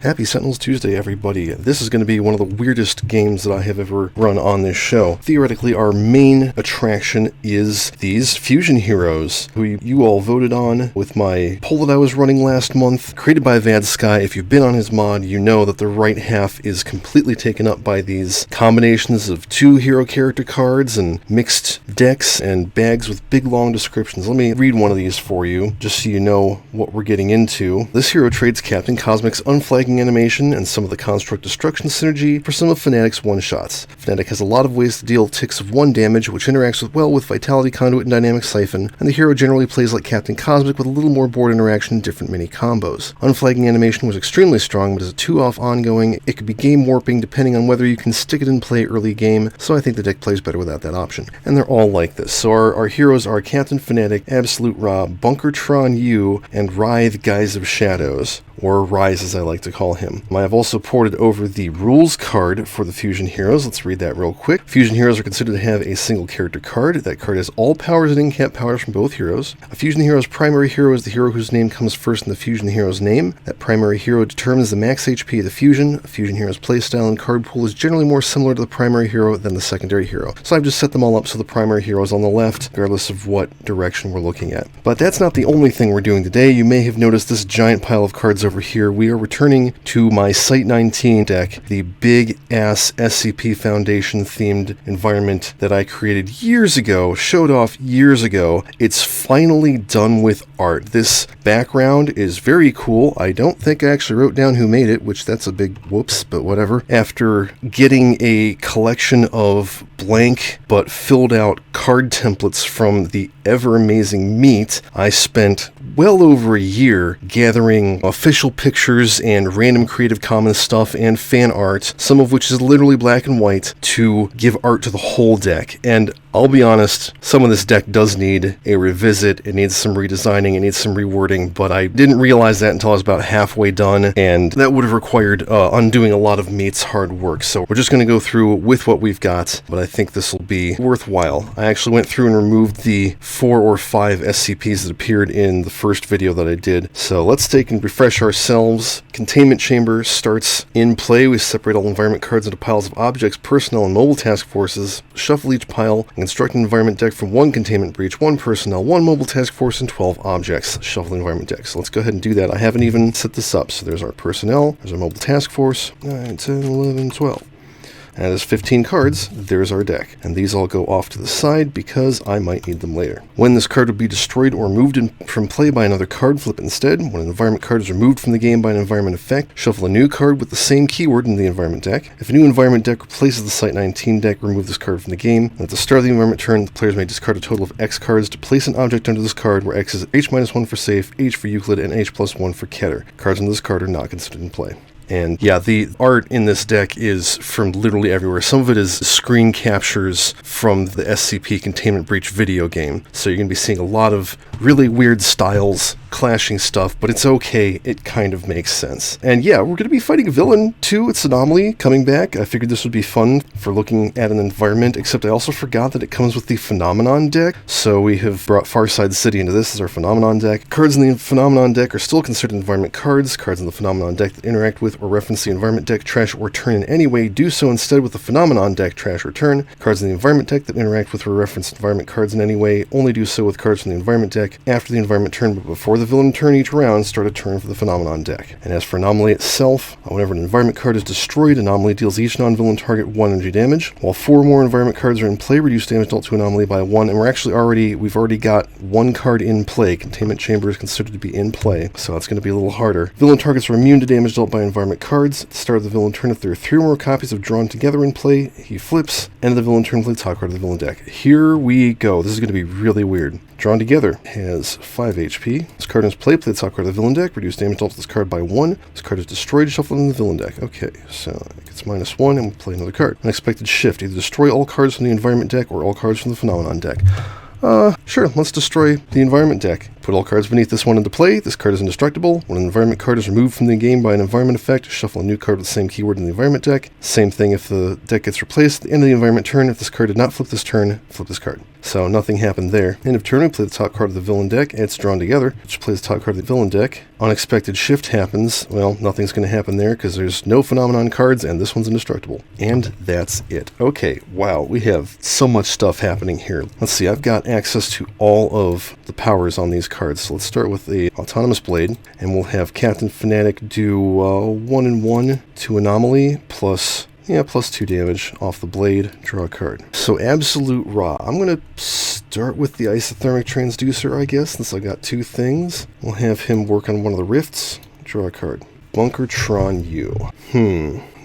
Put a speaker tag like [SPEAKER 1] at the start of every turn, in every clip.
[SPEAKER 1] Happy Sentinels Tuesday, everybody. This is going to be one of the weirdest games that I have ever run on this show. Theoretically, our main attraction is these fusion heroes, who you all voted on with my poll that I was running last month, created by VadSky. If you've been on his mod, you know that the right half is completely taken up by these combinations of two hero character cards and mixed decks and bags with big long descriptions. Let me read one of these for you, just so you know what we're getting into. This hero trades Captain Cosmic's unflagging animation and some of the Construct Destruction synergy for some of Fnatic's one-shots. Fnatic has a lot of ways to deal ticks of 1 damage, which interacts well with Vitality Conduit and Dynamic Siphon, and the hero generally plays like Captain Cosmic with a little more board interaction and different mini-combos. Unflagging animation was extremely strong, but as a 2-off ongoing, it could be game warping depending on whether you can stick it in play early game, so I think the deck plays better without that option. And they're all like this. So our heroes are Captain Fnatic, Absolute Ra, Bunkertron U, and Writhe Guise of Shadows, or Rise as I like to call him. I have also ported over the rules card for the Fusion Heroes. Let's read that real quick. Fusion Heroes are considered to have a single character card. That card has all powers and in-cap powers from both heroes. A Fusion Hero's primary hero is the hero whose name comes first in the Fusion Hero's name. That primary hero determines the max HP of the Fusion. A Fusion Hero's playstyle and card pool is generally more similar to the primary hero than the secondary hero. So I've just set them all up so the primary hero is on the left, regardless of what direction we're looking at. But that's not the only thing we're doing today. You may have noticed this giant pile of cards over here. We are returning to my Site-19 deck, the big-ass SCP Foundation themed environment that I created years ago, showed off years ago. It's finally done with art. This background is very cool. I don't think I actually wrote down who made it, which that's a big whoops, but whatever. After getting a collection of blank but filled out card templates from the ever amazing Meat, I spent well over a year gathering official pictures and random Creative Commons stuff and fan art, some of which is literally black and white, to give art to the whole deck. And I'll be honest, some of this deck does need a revisit. It needs some redesigning, it needs some rewording, but I didn't realize that until I was about halfway done, and that would have required undoing a lot of Meat's hard work. So we're just going to go through with what we've got, but I think this will be worthwhile. I actually went through and removed the 4 or 5 SCPs that appeared in the first video that I did. So let's take and refresh ourselves. Containment Chamber starts in play. We separate all environment cards into piles of objects, personnel, and mobile task forces. Shuffle each pile and construct an environment deck from 1 containment breach, 1 personnel, 1 mobile task force, and 12 objects. Shuffle the environment deck. So let's go ahead and do that. I haven't even set this up. So there's our personnel, there's our mobile task force, 9, 10, 11, 12. And there's 15 cards, there's our deck. And these all go off to the side because I might need them later. When this card would be destroyed or moved from play by another card, flip it instead. When an environment card is removed from the game by an environment effect, shuffle a new card with the same keyword in the environment deck. If a new environment deck replaces the Site-19 deck, remove this card from the game. And at the start of the environment turn, the players may discard a total of X cards to place an object under this card, where X is H-1 for safe, H for Euclid, and H+1 for Keter. Cards under this card are not considered in play. And yeah, the art in this deck is from literally everywhere. Some of it is screen captures from the SCP Containment Breach video game. So you're going to be seeing a lot of really weird styles, clashing stuff, but it's okay. It kind of makes sense. And yeah, we're going to be fighting a villain too. It's Anomaly coming back. I figured this would be fun for looking at an environment, except I also forgot that it comes with the Phenomenon deck. So we have brought Farside City into this as our Phenomenon deck. Cards in the Phenomenon deck are still considered environment cards. Cards in the Phenomenon deck that interact with or reference the environment deck, trash, or turn in any way, do so instead with the Phenomenon deck, trash, or turn. Cards in the environment deck that interact with or reference environment cards in any way, only do so with cards from the environment deck after the environment turn, but before the villain turn each round, start a turn for the Phenomenon deck. And as for Anomaly itself, whenever an environment card is destroyed, Anomaly deals each non-villain target 1 energy damage. While 4 more environment cards are in play, reduce damage dealt to Anomaly by 1, and we've already got 1 card in play. Containment Chamber is considered to be in play, so that's going to be a little harder. Villain targets are immune to damage dealt by environment cards. At the start of the villain turn, if there are 3 or more copies of Drawn Together in play, he flips. End of the villain turn, play the top card of the villain deck. Here we go. This is going to be really weird. Drawn Together has 5 HP. This card is play the top card of the villain deck. Reduce damage dealt to this card by 1. This card is destroyed, shuffled in the villain deck. Okay, so it gets -1, and we'll play another card. Unexpected shift. Either destroy all cards from the environment deck or all cards from the Phenomenon deck. Sure, let's destroy the environment deck. Put all cards beneath this one into play. This card is indestructible. When an environment card is removed from the game by an environment effect, shuffle a new card with the same keyword in the environment deck. Same thing if the deck gets replaced. At the end of the environment turn, if this card did not flip this turn, flip this card. So nothing happened there. End of turn, we play the top card of the villain deck. It's drawn together, which plays the top card of the villain deck. Unexpected shift happens. Well, nothing's going to happen there because there's no phenomenon cards and this one's indestructible. And that's it. Okay, wow, we have so much stuff happening here. Let's see, I've got access to all of the powers on these cards. So let's start with the Autonomous Blade, and we'll have Captain Fanatic do 1/1 to Anomaly plus 2 damage off the blade, draw a card. So Absolute Raw. I'm going to start with the Isothermic Transducer, I guess, since I got 2 things. We'll have him work on one of the rifts, draw a card. Bunkertron U.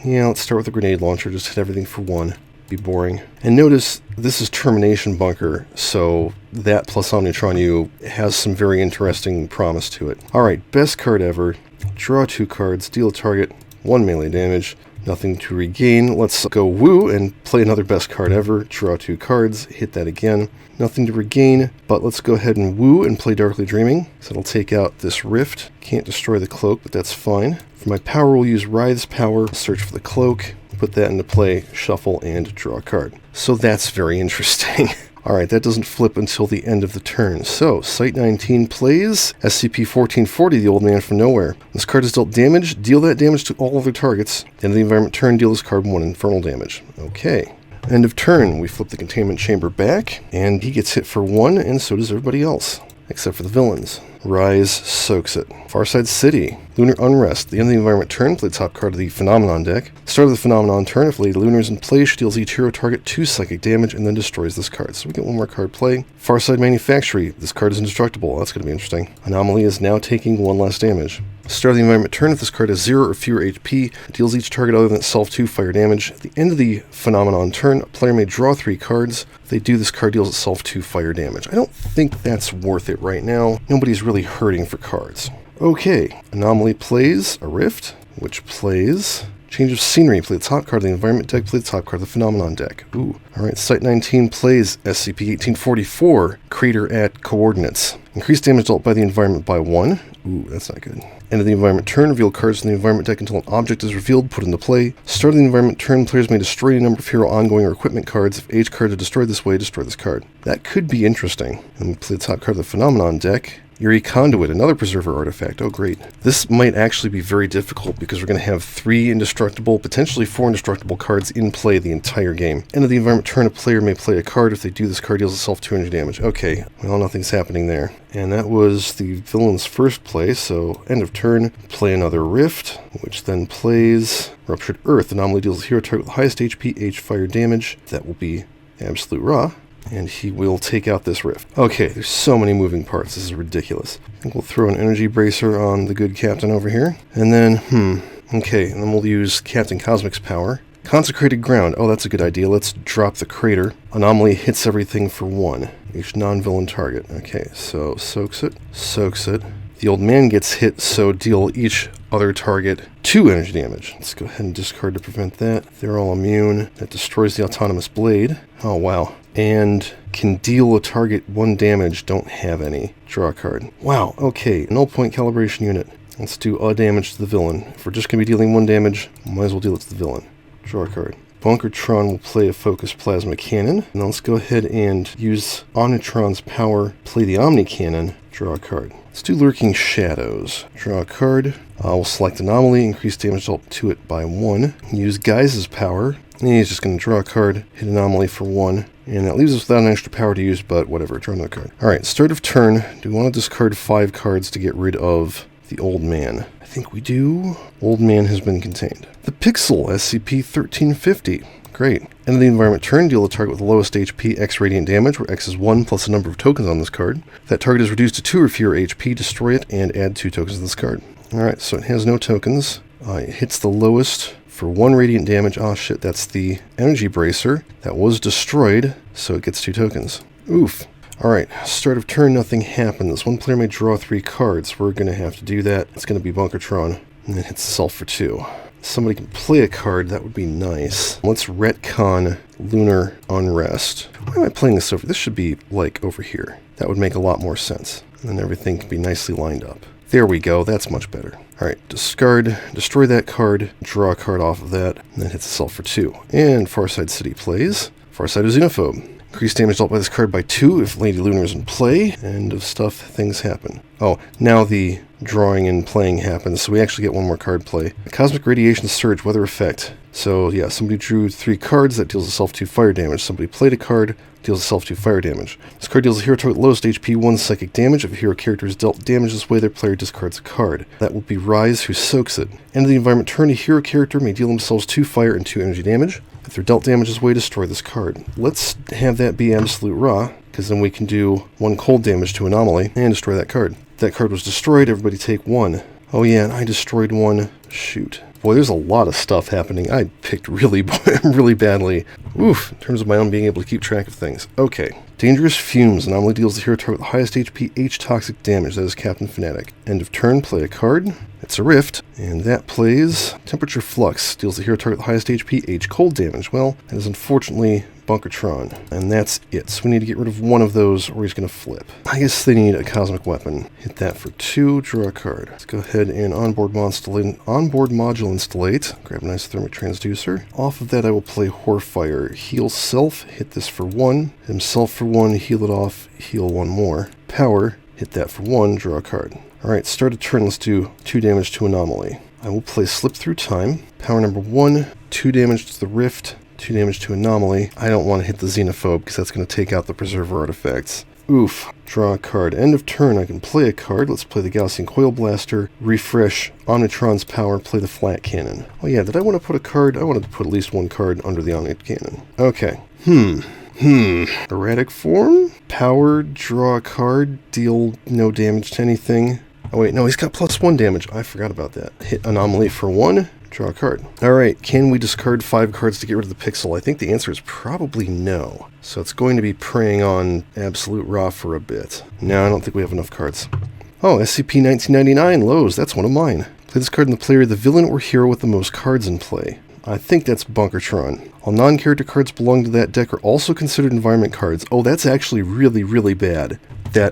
[SPEAKER 1] Yeah, let's start with the Grenade Launcher, just hit everything for 1. Be boring. And notice, this is Termination Bunker, so that plus Omnitron U has some very interesting promise to it. Alright, best card ever. Draw 2 cards, deal a target 1 melee damage. Nothing to regain. Let's go woo and play another best card ever. Draw 2 cards, hit that again. Nothing to regain, but let's go ahead and woo and play Darkly Dreaming. So it'll take out this rift. Can't destroy the cloak, but that's fine. For my power, we'll use Writhe's power, search for the cloak, put that into play, shuffle, and draw a card. So that's very interesting. Alright, that doesn't flip until the end of the turn. So, Site-19 plays SCP-1440, the Old Man from Nowhere. This card is dealt damage. Deal that damage to all other targets. End of the environment turn, deal this card 1 infernal damage. Okay. End of turn, we flip the containment chamber back, and he gets hit for 1, and so does everybody else, except for the villains. Rise soaks it. Farside City. Lunar Unrest. The end of the environment turn, play the top card of the Phenomenon deck. Start of the Phenomenon turn, if Lady Lunar is in play, she deals each hero target 2 psychic damage and then destroys this card. So we get 1 more card play. Farside Manufactory. This card is indestructible. That's going to be interesting. Anomaly is now taking 1 less damage. Start of the environment turn, if this card has 0 or fewer HP, it deals each target other than itself 2 fire damage. At the end of the Phenomenon turn, a player may draw 3 cards. If they do, this card deals itself 2 fire damage. I don't think that's worth it right now. Nobody's really hurting for cards. Okay, Anomaly plays a Rift, which plays Change of Scenery. Play the top card of the environment deck, play the top card of the Phenomenon deck. Ooh. Alright, Site-19 plays SCP-1844, Crater at Coordinates. Increase damage dealt by the environment by 1. Ooh, that's not good. End of the environment turn, reveal cards from the environment deck until an object is revealed, put into play. Start of the environment turn, players may destroy a number of hero ongoing or equipment cards. If each card is destroyed this way, destroy this card. That could be interesting. And we play the top card of the Phenomenon deck. Eerie Conduit, another Preserver artifact. Oh, great. This might actually be very difficult because we're going to have 3 indestructible, potentially 4 indestructible cards in play the entire game. End of the environment turn, a player may play a card. If they do, this card deals itself 200 damage. Okay, well, nothing's happening there. And that was the villain's first play, so end of turn, play another Rift, which then plays Ruptured Earth. Anomaly deals hero target with the highest HP, H fire damage. That will be Absolute Raw. And he will take out this rift. Okay, there's so many moving parts. This is ridiculous. I think we'll throw an Energy Bracer on the good captain over here. And then, okay, and then we'll use Captain Cosmic's power. Consecrated Ground. Oh, that's a good idea. Let's drop the crater. Anomaly hits everything for 1. Each non-villain target. Okay, so soaks it. The Old Man gets hit, so deal each other target 2 energy damage. Let's go ahead and discard to prevent that. They're all immune. That destroys the Autonomous Blade. Oh, wow. And can deal a target 1 damage, don't have any. Draw a card. Wow, okay, null point calibration unit. Let's do a damage to the villain. If we're just going to be dealing 1 damage, might as well deal it to the villain. Draw a card. Bunkertron will play a Focus Plasma Cannon. Now let's go ahead and use Omnitron's power, play the Omni Cannon, draw a card. Let's do Lurking Shadows. Draw a card. We'll select Anomaly, increase damage dealt to it by 1. Use Guy's power. And he's just going to draw a card, hit Anomaly for 1. And that leaves us without an extra power to use, but whatever, draw another card. Alright, start of turn. Do we want to discard 5 cards to get rid of the Old Man? I think we do. Old Man has been contained. The Pixel, SCP-1350. Great. End of the environment turn, deal a target with the lowest HP, X radiant damage, where X is 1 plus the number of tokens on this card. If that target is reduced to 2 or fewer HP, destroy it and add 2 tokens to this card. Alright, so it has no tokens. It hits the lowest for 1 radiant damage. Oh shit, that's the Energy Bracer. That was destroyed, so it gets 2 tokens. Oof. Alright, start of turn, nothing happens. 1 player may draw 3 cards. We're going to have to do that. It's going to be Bunkertron. And it hits itself for 2. somebody can play a card, that would be nice. Let's retcon Lunar Unrest. Why am I playing this over? This should be, like, over here. That would make a lot more sense. And then everything can be nicely lined up. There we go, that's much better. Alright, discard, destroy that card, draw a card off of that, and then hits itself for 2. And Farside City plays Farsighted Xenophobe. Increase damage dealt by this card by 2 if Lady Lunar is in play. End of stuff, things happen. Oh, now the drawing and playing happens, so we actually get one more card play. A Cosmic Radiation Surge, weather effect. So yeah, somebody drew 3 cards, that deals itself 2 fire damage. Somebody played a card, deals itself 2 fire damage. This card deals a hero target lowest HP 1 psychic damage. If a hero character is dealt damage this way, their player discards a card. That will be Rise, who soaks it. End of the environment turn, a hero character may deal themselves 2 fire and 2 energy damage. If they're dealt damage this way, destroy this card. Let's have that be Absolute Ra, because then we can do 1 cold damage to Anomaly and destroy that card. That card was destroyed, everybody take 1. Oh yeah, and I destroyed 1. Shoot. Boy, there's a lot of stuff happening. I picked really badly. Oof, in terms of my own being able to keep track of things. Okay. Dangerous Fumes. Anomaly deals the hero target with the highest HP H toxic damage. That is Captain Fanatic. End of turn, play a card. It's a Rift. And that plays Temperature Flux. Deals the hero target with the highest HP H cold damage. Well, that is unfortunately Bunkertron. And that's it. So we need to get rid of one of those or he's going to flip. I guess they need a Cosmic Weapon. Hit that for 2, draw a card. Let's go ahead and onboard module installate. Grab a nice thermic transducer. Off of that I will play Horfire. Heal self, hit this for 1. Himself for 1, heal it off, heal 1 more. Power, hit that for 1, draw a card. Alright, start a turn, let's do 2 damage to Anomaly. I will play Slip Through Time. Power number 1, 2 damage to the Rift, 2 damage to Anomaly. I don't want to hit the Xenophobe because that's going to take out the Preserver artifacts. Oof. Draw a card. End of turn, I can play a card. Let's play the Gaussian Coil Blaster. Refresh Omnitron's power. Play the Flat Cannon. Oh yeah, did I want to put a card? I wanted to put at least 1 card under the Omnit Cannon. Okay. Erratic Form? Power, draw a card, deal no damage to anything. Oh wait, no, he's got +1 damage. I forgot about that. Hit Anomaly for 1. Draw a card. Alright, can we discard 5 cards to get rid of the Pixel? I think the answer is probably no. So it's going to be preying on Absolute Ra for a bit. No, I don't think we have enough cards. Oh, SCP-1999, Lowe's, that's one of mine. Play this card in the player, the villain or hero with the most cards in play. I think that's Bunkertron. All non-character cards belonging to that deck are also considered environment cards. Oh, that's actually really bad.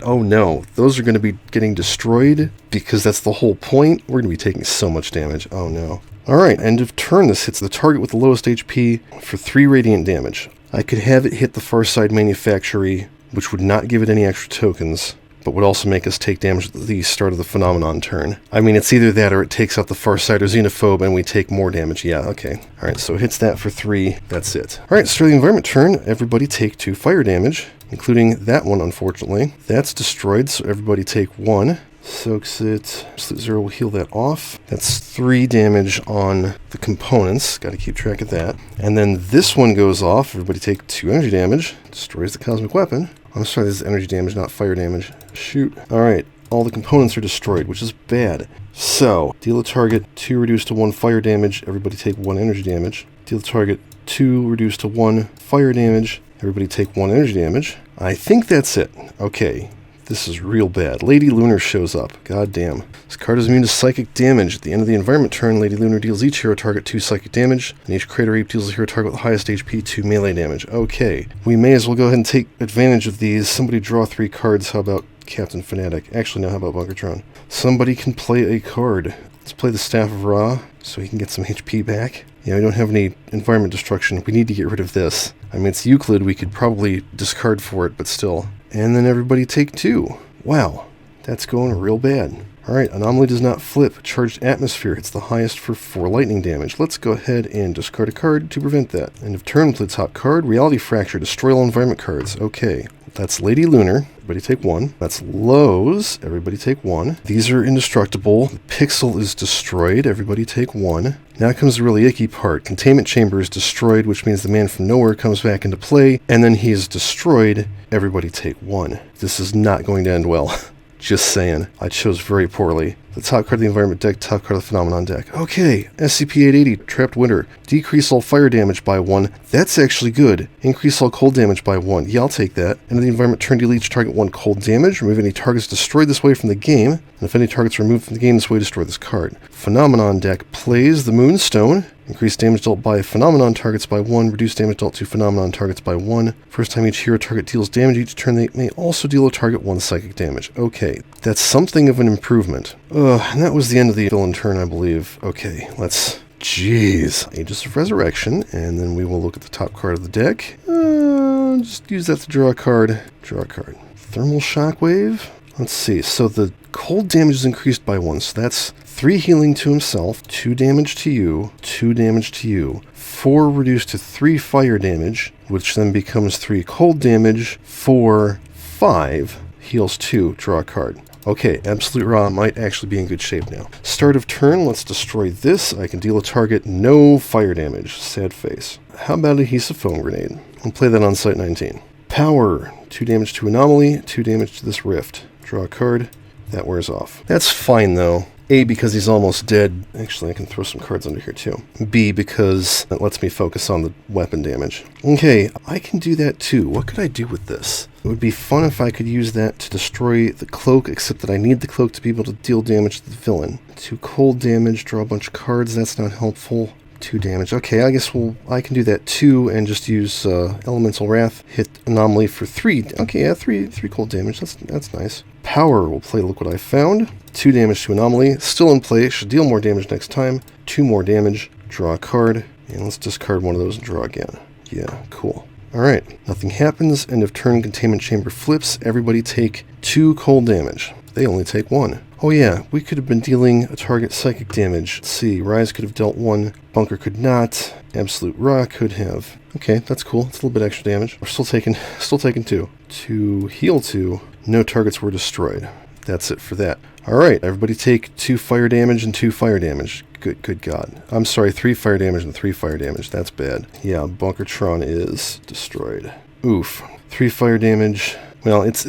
[SPEAKER 1] Oh no, those are going to be getting destroyed because that's the whole point. We're going to be taking so much damage. Oh no. Alright, end of turn. This hits the target with the lowest HP for 3 radiant damage. I could have it hit the Farside Manufactory, which would not give it any extra tokens, but would also make us take damage at the start of the Phenomenon turn. I mean, it's either that or it takes out the Farsight or Xenophobe and we take more damage. Yeah, okay. Alright, so it hits that for 3. That's it. Alright, start the environment turn. Everybody take 2 fire damage, including that one, unfortunately. That's destroyed, so everybody take 1. Soaks it. Absolute Zero will heal that off. That's 3 damage on the components. Got to keep track of that. And then this one goes off. Everybody take 2 energy damage. Destroys the Cosmic Weapon. I'm sorry, this is energy damage, not fire damage. Shoot. Alright, all the components are destroyed, which is bad. So, deal a target 2 reduced to 1 fire damage. Everybody take 1 energy damage. Deal the target 2 reduced to 1 fire damage. Everybody take 1 energy damage. I think that's it. Okay. This is real bad. Lady Lunar shows up. God damn. This card is immune to psychic damage. At the end of the environment turn, Lady Lunar deals each hero target 2 psychic damage, and each Crater Ape deals a hero target with the highest HP 2 melee damage. Okay. We may as well go ahead and take advantage of these. Somebody draw 3 cards. How about Captain Fanatic? Actually, no, how about Bunkertron? Somebody can play a card. Let's play the Staff of Ra, so he can get some HP back. Yeah, we don't have any environment destruction. We need to get rid of this. I mean, it's Euclid. We could probably discard for it, but still. And then everybody take 2. Wow, that's going real bad. Alright, Anomaly does not flip. Charged Atmosphere hits the highest for 4 lightning damage. Let's go ahead and discard a card to prevent that. End of turn, play top card. Reality Fracture, destroy all environment cards. Okay, that's Lady Lunar. Everybody take 1. That's Lowe's. Everybody take 1. These are indestructible. The Pixel is destroyed. Everybody take 1. Now comes the really icky part. Containment Chamber is destroyed, which means the Man from Nowhere comes back into play, and then he is destroyed. Everybody take 1. This is not going to end well. Just saying. I chose very poorly. The top card of the environment deck, top card of the phenomenon deck. Okay, SCP-880, Trapped Winter. Decrease all fire damage by 1. That's actually good. Increase all cold damage by 1. Yeah, I'll take that. End of the environment turn, deal each target 1 cold damage. Remove any targets destroyed this way from the game. And if any targets are removed from the game this way, destroy this card. Phenomenon deck plays the Moonstone. Increase damage dealt by phenomenon targets by 1. Reduce damage dealt to phenomenon targets by 1. First time each hero target deals damage each turn, they may also deal a target 1 psychic damage. Okay, that's something of an improvement. And that was the end of the villain turn, I believe. Okay, let's... Jeez. Aegis of Resurrection, and then we will look at the top card of the deck. Just use that to draw a card. Draw a card. Thermal Shockwave. Let's see, so the cold damage is increased by 1, so that's 3 healing to himself, 2 damage to you, 2 damage to you, 4 reduced to 3 fire damage, which then becomes 3 cold damage, 4, 5, heals 2, draw a card. Okay, Absolute Ra might actually be in good shape now. Start of turn, let's destroy this. I can deal a target no fire damage. Sad face. How about Adhesive Foam Grenade? I'll play that on Site-19. Power, 2 damage to Anomaly, 2 damage to this Rift. Draw a card. That wears off. That's fine, though. A, because he's almost dead. Actually, I can throw some cards under here, too. B, because that lets me focus on the weapon damage. Okay, I can do that, too. What could I do with this? It would be fun if I could use that to destroy the cloak, except that I need the cloak to be able to deal damage to the villain. 2 cold damage, draw a bunch of cards. That's not helpful. 2 damage. Okay, I guess I can do that, too, and just use Elemental Wrath. Hit Anomaly for 3. Okay, yeah, 3 cold damage. That's nice. Power will play Look What I Found. 2 damage to Anomaly. Still in play. Should deal more damage next time. 2 more damage. Draw a card. And let's discard one of those and draw again. Yeah, cool. Alright. Nothing happens. End of turn. Containment Chamber flips. Everybody take 2 cold damage. They only take 1. Oh yeah, we could have been dealing a target psychic damage. Let's see. Rise could have dealt 1. Bunker could not. Absolute Ra could have. Okay, that's cool. It's a little bit extra damage. We're still taking 2. To heal 2. No targets were destroyed. That's it for that. Alright, everybody take 2 fire damage and 2 fire damage. Good God. I'm sorry, 3 fire damage and 3 fire damage. That's bad. Yeah, Bunkertron is destroyed. Oof. 3 fire damage. Well, it's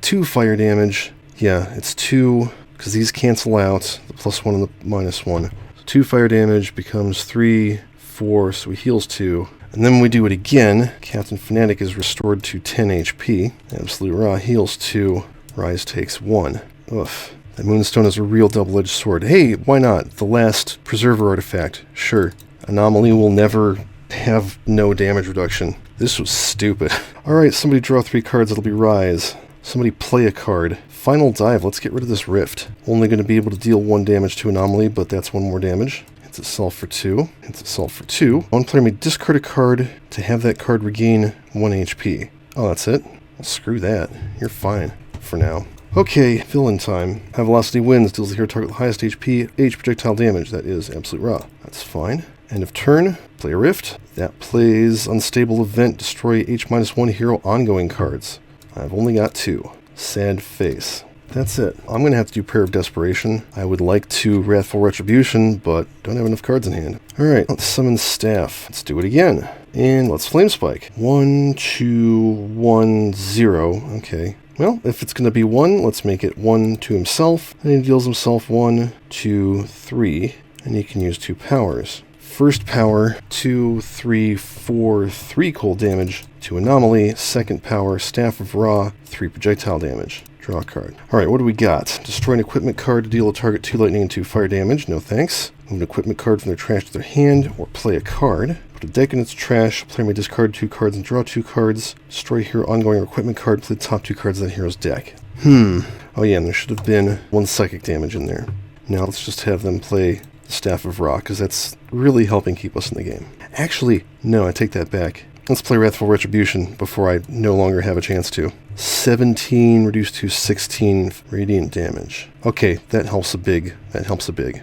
[SPEAKER 1] 2 fire damage. Yeah, it's 2, because these cancel out, the +1 and the -1. So 2 fire damage becomes 3, 4, so he heals 2. And then when we do it again, Captain Fanatic is restored to 10 HP. Absolute Ra heals 2. Rise takes 1. Oof. That Moonstone is a real double-edged sword. Hey, why not? The last Preserver artifact. Sure. Anomaly will never have no damage reduction. This was stupid. Alright, somebody draw 3 cards. It'll be Rise. Somebody play a card. Final Dive. Let's get rid of this Rift. Only going to be able to deal 1 damage to Anomaly, but that's 1 more damage. Hits itself for 2. Hits itself for 2. One player may discard a card to have that card regain 1 HP. Oh, that's it? Well, screw that. You're fine. For now. Okay, villain time. High velocity wins. Deals the hero target with the highest HP, H projectile damage. That is Absolute Ra. That's fine. End of turn. Play a Rift. That plays Unstable Event. Destroy H-1 hero ongoing cards. I've only got 2. Sad face. That's it. I'm going to have to do Prayer of Desperation. I would like to Wrathful Retribution, but don't have enough cards in hand. Alright, let's summon Staff. Let's do it again. And let's Flame Spike. 1, 2, 1, 0. Okay. Well, if it's going to be 1, let's make it 1 to himself. And he deals himself 1, 2, 3. And he can use 2 powers. First power, 2, 3, 4, 3 cold damage to Anomaly. Second power, Staff of Ra, 3 projectile damage. Draw a card. Alright, what do we got? Destroy an equipment card to deal a target 2 lightning and 2 fire damage. No thanks. Move an equipment card from their trash to their hand, or play a card. Put a deck in its trash. Player may discard 2 cards and draw 2 cards. Destroy hero ongoing or equipment card. Play the top 2 cards of that hero's deck. Oh yeah, and there should have been 1 psychic damage in there. Now let's just have them play the Staff of Ra, because that's really helping keep us in the game. Actually, no, I take that back. Let's play Wrathful Retribution before I no longer have a chance to. 17 reduced to 16 radiant damage. Okay, that helps a big. That helps a big.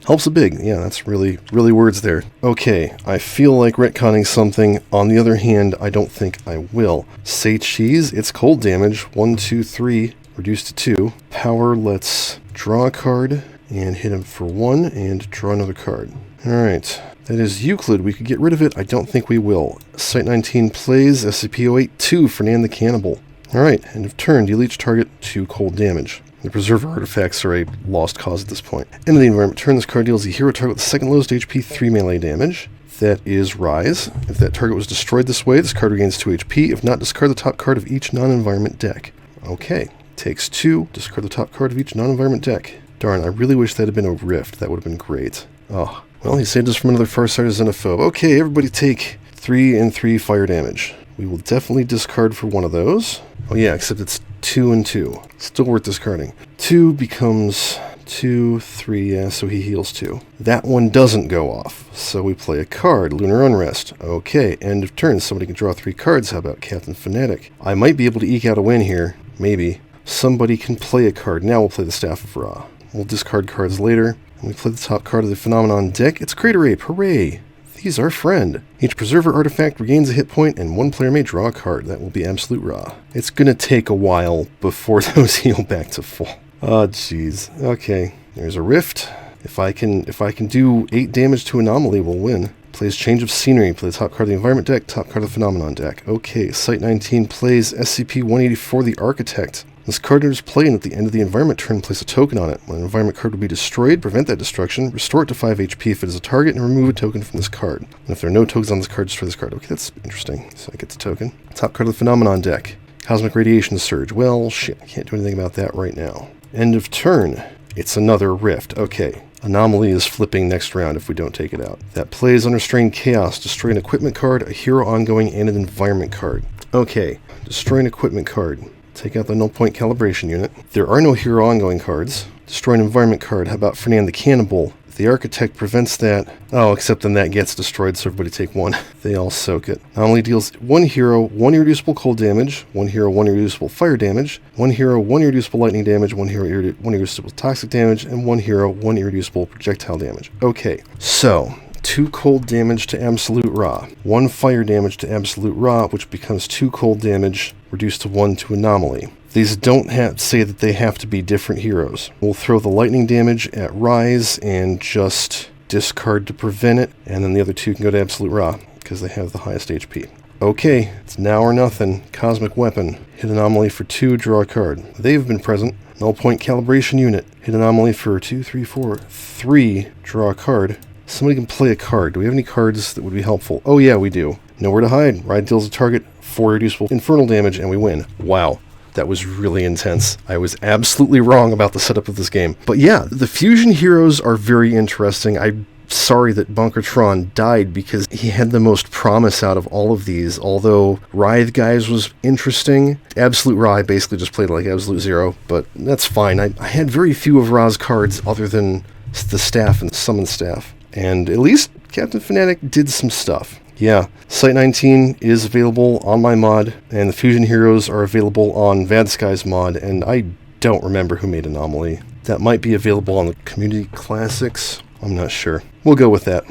[SPEAKER 1] Helps a big. Yeah, that's really words there. Okay, I feel like retconning something. On the other hand, I don't think I will. Say Cheese, it's cold damage. 1, 2, 3, reduced to 2. Power, let's draw a card and hit him for 1 and draw another card. Alright. That is Euclid. We could get rid of it. I don't think we will. Site-19 plays SCP-082, Fernand the Cannibal. Alright, end of turn. Deal each target 2 cold damage. The preserver artifacts are a lost cause at this point. End of the environment turn, this card deals the hero target with the second lowest HP 3 melee damage. That is Rise. If that target was destroyed this way, this card regains 2 HP. If not, discard the top card of each non-environment deck. Okay. Takes 2. Discard the top card of each non-environment deck. Darn, I really wish that had been a Rift. That would have been great. Oh. Well, he saved us from another Farsighted Xenophobe. Okay, everybody take 3 and 3 fire damage. We will definitely discard for one of those. Oh yeah, except it's 2 and 2. Still worth discarding. 2 becomes 2, 3, yeah, so he heals 2. That one doesn't go off, so we play a card, Lunar Unrest. Okay, end of turn. Somebody can draw 3 cards. How about Captain Fanatic? I might be able to eke out a win here. Maybe. Somebody can play a card. Now we'll play the Staff of Ra. We'll discard cards later. And we play the top card of the Phenomenon deck. It's Crater Ape. Hooray! He's our friend. Each Preserver artifact regains a hit point, and one player may draw a card. That will be Absolute Ra. It's gonna take a while before those heal back to full. Oh, jeez. Okay, there's a Rift. If I can do 8 damage to Anomaly, we'll win. Plays Change of Scenery. Play the top card of the Environment deck, top card of the Phenomenon deck. Okay, Site-19 plays SCP-184, the Architect. This card enters play, and at the end of the environment turn, place a token on it. When an environment card will be destroyed, prevent that destruction, restore it to 5 HP if it is a target, and remove a token from this card. And if there are no tokens on this card, destroy this card. Okay, that's interesting. So I get the token. Top card of the Phenomenon deck. Cosmic Radiation Surge. Well, shit, I can't do anything about that right now. End of turn. It's another Rift. Okay. Anomaly is flipping next round if we don't take it out. That plays Unrestrained Chaos. Destroy an equipment card, a hero ongoing, and an environment card. Okay. Destroy an equipment card. Take out the null point calibration unit. There are no hero ongoing cards. Destroy an environment card. How about Fernand the Cannibal? The Architect prevents that. Oh, except then that gets destroyed, so everybody take 1. They all soak it. Anomaly deals 1 hero, 1 irreducible cold damage, 1 hero, 1 irreducible fire damage, 1 hero, 1 irreducible lightning damage, 1 hero, 1 irreducible toxic damage, and 1 hero, 1 irreducible projectile damage. Okay, so 2 cold damage to Absolute Ra, 1 fire damage to Absolute Ra, which becomes 2 cold damage, reduced to 1 to Anomaly. These don't say that they have to be different heroes. We'll throw the lightning damage at Rise and just discard to prevent it, and then the other 2 can go to Absolute Ra, because they have the highest HP. Okay, it's now or nothing. Cosmic Weapon. Hit Anomaly for 2, draw a card. They've been present. Null Point Calibration Unit. Hit Anomaly for 2, 3, 4, 3, draw a card. Somebody can play a card. Do we have any cards that would be helpful? Oh yeah, we do. Nowhere to Hide. Ride deals a target 4 reducible infernal damage, and we win. Wow. That was really intense. I was absolutely wrong about the setup of this game. But yeah, the fusion heroes are very interesting. I'm sorry that Bunkertron died because he had the most promise out of all of these, although Writhe Guys was interesting. Absolute Ra, I basically just played like Absolute Zero, but that's fine. I had very few of Ra's cards other than the staff and the summon staff. And at least Captain Fanatic did some stuff. Yeah, Site-19 is available on my mod, and the Fusion Heroes are available on Vadsky's mod, and I don't remember who made Anomaly. That might be available on the Community Classics. I'm not sure. We'll go with that.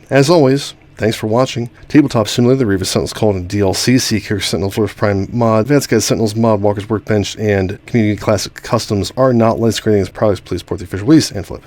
[SPEAKER 1] As always, thanks for watching. Tabletop Simulator, the Revis Sentinels called in DLC, Seeker, Sentinels Force Prime mod, Vadsky's Sentinels mod, Walker's Workbench, and Community Classic Customs are not licensed products. Please support the official release and flip.